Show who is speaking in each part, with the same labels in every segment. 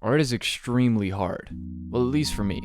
Speaker 1: Art is extremely hard. Well, at least for me.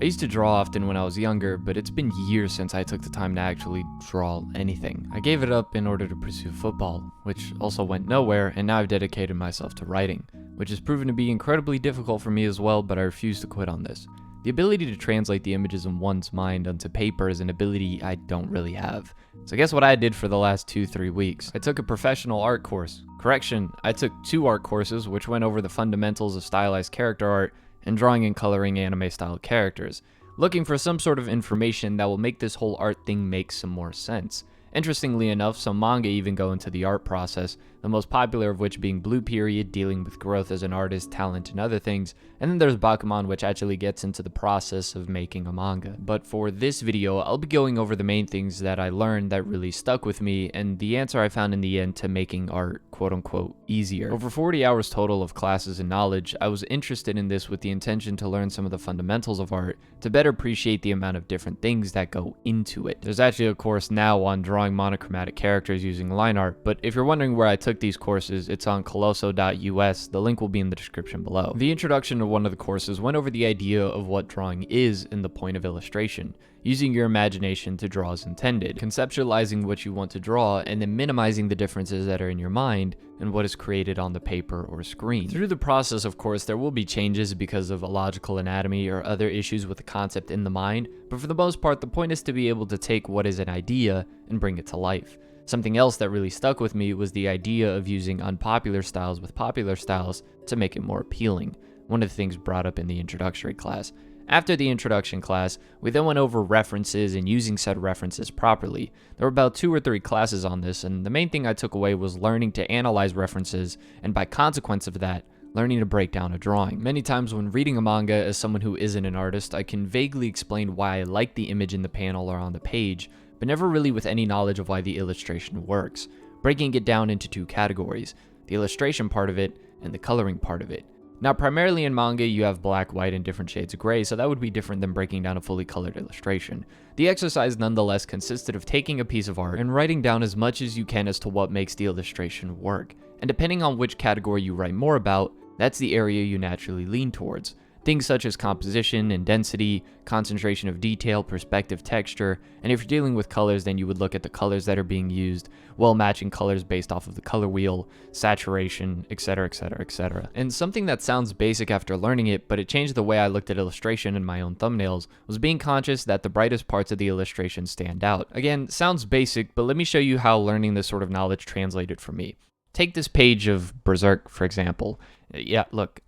Speaker 1: I used to draw often when I was younger, but it's been years since I took the time to actually draw anything. I gave it up in order to pursue football, which also went nowhere, and now I've dedicated myself to writing, which has proven to be incredibly difficult for me as well, but I refuse to quit on this. The ability to translate the images in one's mind onto paper is an ability I don't really have. So guess what I did for the last 2-3 weeks? I took a professional art course. Correction, I took 2 art courses which went over the fundamentals of stylized character art and drawing and coloring anime-style characters, looking for some sort of information that will make this whole art thing make some more sense. Interestingly enough, some manga even go into the art process, the most popular of which being Blue Period, dealing with growth as an artist, talent, and other things, and then there's Bakuman, which actually gets into the process of making a manga. But for this video, I'll be going over the main things that I learned that really stuck with me, and the answer I found in the end to making art quote-unquote easier. Over 40 hours total of classes and knowledge, I was interested in this with the intention to learn some of the fundamentals of art, to better appreciate the amount of different things that go into it. There's actually a course now on drawing monochromatic characters using line art, but if you're wondering where I took these courses, it's on colosso.us, the link will be in the description below. The introduction to one of the courses went over the idea of what drawing is and the point of illustration, using your imagination to draw as intended, conceptualizing what you want to draw, and then minimizing the differences that are in your mind and what is created on the paper or screen. Through the process, of course, there will be changes because of illogical anatomy or other issues with the concept in the mind, but for the most part, the point is to be able to take what is an idea and bring it to life. Something else that really stuck with me was the idea of using unpopular styles with popular styles to make it more appealing, one of the things brought up in the introductory class. After the introduction class, we then went over references and using said references properly. There were about 2 or 3 classes on this, and the main thing I took away was learning to analyze references, and by consequence of that, learning to break down a drawing. Many times when reading a manga as someone who isn't an artist, I can vaguely explain why I like the image in the panel or on the page, but never really with any knowledge of why the illustration works, breaking it down into 2 categories, the illustration part of it and the coloring part of it. Now, primarily in manga, you have black, white, and different shades of gray, so that would be different than breaking down a fully colored illustration. The exercise nonetheless consisted of taking a piece of art and writing down as much as you can as to what makes the illustration work. And depending on which category you write more about, that's the area you naturally lean towards. Things such as composition and density, concentration of detail, perspective, texture, and if you're dealing with colors, then you would look at the colors that are being used, well-matching colors based off of the color wheel, saturation, etc, etc, etc. And something that sounds basic after learning it, but it changed the way I looked at illustration in my own thumbnails, was being conscious that the brightest parts of the illustration stand out. Again, sounds basic, but let me show you how learning this sort of knowledge translated for me. Take this page of Berserk, for example. Yeah, look,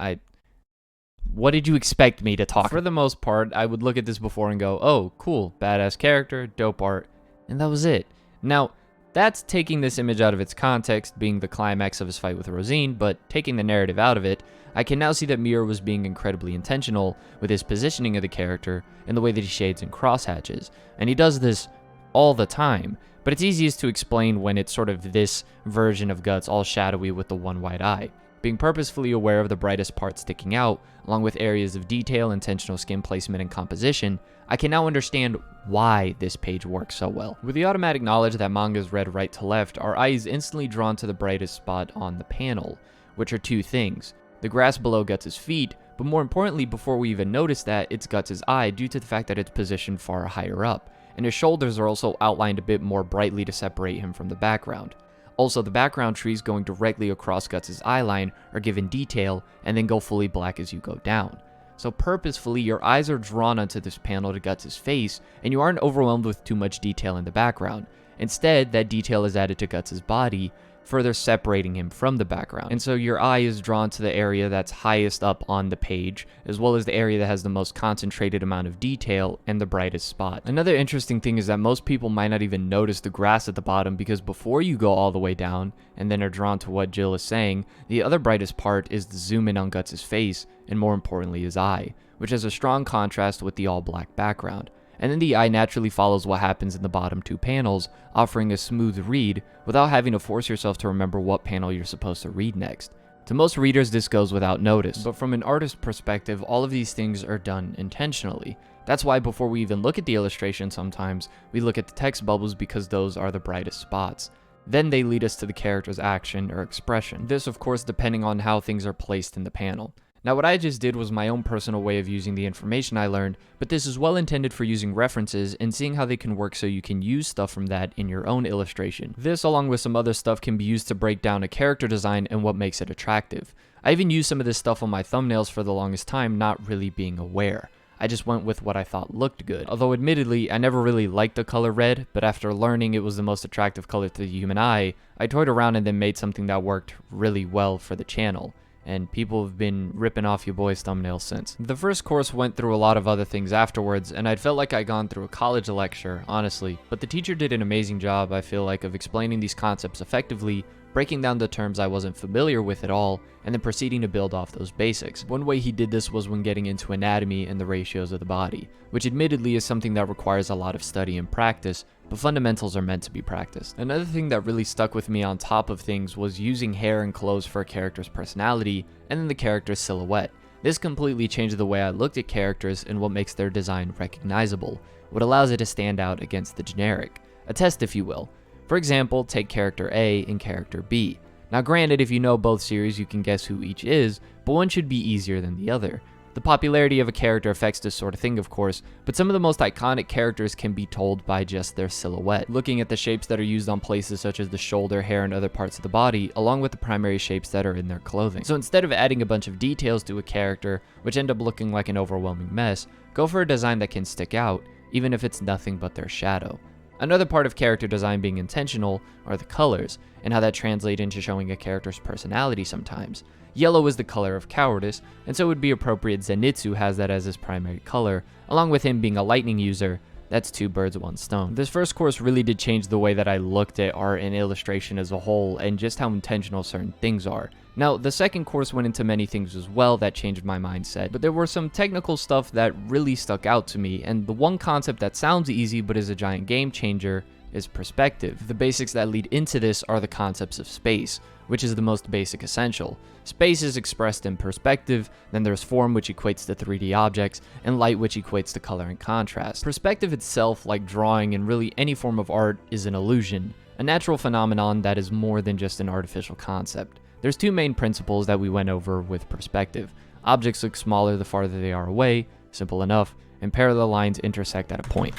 Speaker 1: what did you expect me to talk? For the most part, I would look at this before and go, oh, cool, badass character, dope art, and that was it. Now, that's taking this image out of its context, being the climax of his fight with Rosine, but taking the narrative out of it, I can now see that Miura was being incredibly intentional with his positioning of the character and the way that he shades and crosshatches, and he does this all the time, but it's easiest to explain when it's sort of this version of Guts all shadowy with the one white eye. Being purposefully aware of the brightest parts sticking out, along with areas of detail, intentional skin placement, and composition, I can now understand why this page works so well. With the automatic knowledge that manga is read right to left, our eye is instantly drawn to the brightest spot on the panel, which are 2 things. The grass below Guts' feet, but more importantly, before we even notice that, it's Guts' eye due to the fact that it's positioned far higher up, and his shoulders are also outlined a bit more brightly to separate him from the background. Also, the background trees going directly across Guts' eye line are given detail and then go fully black as you go down. So purposefully, your eyes are drawn onto this panel to Guts' face, and you aren't overwhelmed with too much detail in the background. Instead, that detail is added to Guts' body, further separating him from the background. And so your eye is drawn to the area that's highest up on the page, as well as the area that has the most concentrated amount of detail and the brightest spot. Another interesting thing is that most people might not even notice the grass at the bottom, because before you go all the way down and then are drawn to what Jill is saying, the other brightest part is the zoom in on Guts' face, and more importantly his eye, which has a strong contrast with the all black background. And then the eye naturally follows what happens in the bottom 2 panels, offering a smooth read without having to force yourself to remember what panel you're supposed to read next. To most readers, this goes without notice, but from an artist perspective, all of these things are done intentionally. That's why before we even look at the illustration sometimes, we look at the text bubbles because those are the brightest spots. Then they lead us to the character's action or expression. This, of course, depending on how things are placed in the panel. Now, what I just did was my own personal way of using the information I learned, but this is well intended for using references and seeing how they can work so you can use stuff from that in your own illustration. This, along with some other stuff, can be used to break down a character design and what makes it attractive. I even used some of this stuff on my thumbnails for the longest time, not really being aware. I just went with what I thought looked good. Although admittedly, I never really liked the color red, but after learning it was the most attractive color to the human eye, I toyed around and then made something that worked really well for the channel. And people have been ripping off your boy's thumbnails since. The first course went through a lot of other things afterwards, and I felt like I'd gone through a college lecture, honestly, but the teacher did an amazing job, I feel like, of explaining these concepts effectively, breaking down the terms I wasn't familiar with at all, and then proceeding to build off those basics. One way he did this was when getting into anatomy and the ratios of the body, which admittedly is something that requires a lot of study and practice, but fundamentals are meant to be practiced. Another thing that really stuck with me on top of things was using hair and clothes for a character's personality, and then the character's silhouette. This completely changed the way I looked at characters and what makes their design recognizable, what allows it to stand out against the generic. A test, if you will. For example, take character A and character B. Now granted, if you know both series you can guess who each is, but one should be easier than the other. The popularity of a character affects this sort of thing, of course, but some of the most iconic characters can be told by just their silhouette. Looking at the shapes that are used on places such as the shoulder, hair, and other parts of the body, along with the primary shapes that are in their clothing. So instead of adding a bunch of details to a character, which end up looking like an overwhelming mess, go for a design that can stick out, even if it's nothing but their shadow. Another part of character design being intentional are the colors, and how that translates into showing a character's personality sometimes. Yellow is the color of cowardice, and so it would be appropriate Zenitsu has that as his primary color, along with him being a lightning user. That's two birds, one stone. This first course really did change the way that I looked at art and illustration as a whole, and just how intentional certain things are. Now, the second course went into many things as well that changed my mindset, but there were some technical stuff that really stuck out to me, and the one concept that sounds easy but is a giant game changer is perspective. The basics that lead into this are the concepts of space, which is the most basic essential. Space is expressed in perspective, then there's form, which equates to 3D objects, and light, which equates to color and contrast. Perspective itself, like drawing and really any form of art, is an illusion, a natural phenomenon that is more than just an artificial concept. There's two main principles that we went over with perspective. Objects look smaller the farther they are away, simple enough, and parallel lines intersect at a point.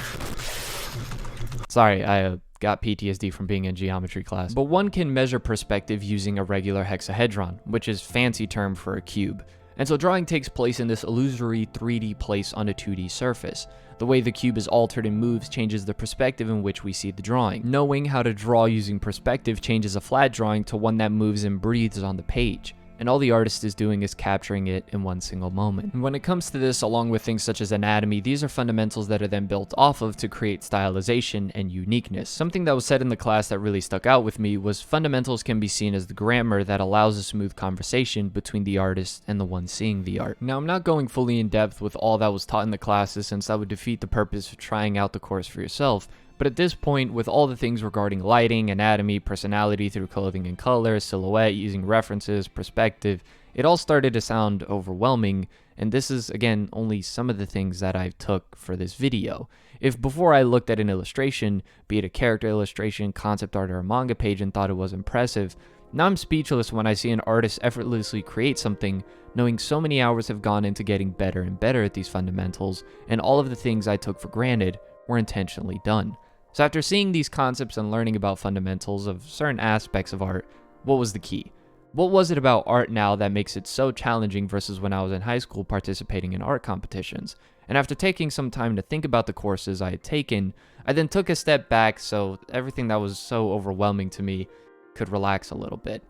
Speaker 1: Sorry, I got PTSD from being in geometry class. But one can measure perspective using a regular hexahedron, which is fancy term for a cube. And so drawing takes place in this illusory 3D place on a 2D surface. The way the cube is altered and moves changes the perspective in which we see the drawing. Knowing how to draw using perspective changes a flat drawing to one that moves and breathes on the page. And all the artist is doing is capturing it in one single moment. And when it comes to this, along with things such as anatomy, these are fundamentals that are then built off of to create stylization and uniqueness. Something that was said in the class that really stuck out with me was fundamentals can be seen as the grammar that allows a smooth conversation between the artist and the one seeing the art. Now, I'm not going fully in depth with all that was taught in the classes since that would defeat the purpose of trying out the course for yourself. But at this point, with all the things regarding lighting, anatomy, personality through clothing and color, silhouette, using references, perspective, it all started to sound overwhelming, and this is, again, only some of the things that I took for this video. If before I looked at an illustration, be it a character illustration, concept art, or a manga page and thought it was impressive, now I'm speechless when I see an artist effortlessly create something, knowing so many hours have gone into getting better and better at these fundamentals, and all of the things I took for granted were intentionally done. So after seeing these concepts and learning about fundamentals of certain aspects of art, what was the key? What was it about art now that makes it so challenging versus when I was in high school participating in art competitions? And after taking some time to think about the courses I had taken, I then took a step back so everything that was so overwhelming to me could relax a little bit.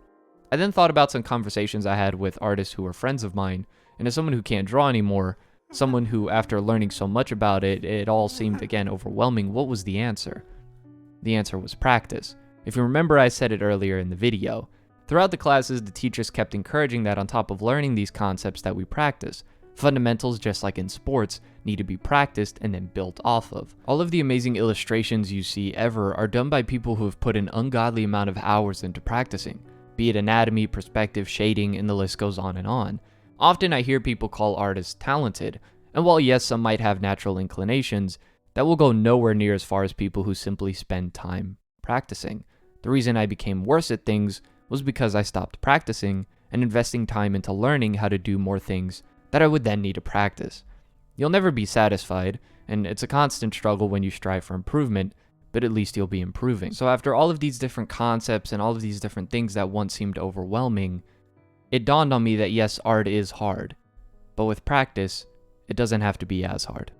Speaker 1: I then thought about some conversations I had with artists who were friends of mine, and as someone who can't draw anymore, someone who, after learning so much about it, it all seemed, again, overwhelming. What was the answer? The answer was practice. If you remember, I said it earlier in the video. Throughout the classes, the teachers kept encouraging that on top of learning these concepts that we practice. Fundamentals, just like in sports, need to be practiced and then built off of. All of the amazing illustrations you see ever are done by people who have put an ungodly amount of hours into practicing, be it anatomy, perspective, shading, and the list goes on and on. Often I hear people call artists talented, and while yes, some might have natural inclinations, that will go nowhere near as far as people who simply spend time practicing. The reason I became worse at things was because I stopped practicing and investing time into learning how to do more things that I would then need to practice. You'll never be satisfied, and it's a constant struggle when you strive for improvement, but at least you'll be improving. So after all of these different concepts and all of these different things that once seemed overwhelming, it dawned on me that yes, art is hard, but with practice, it doesn't have to be as hard.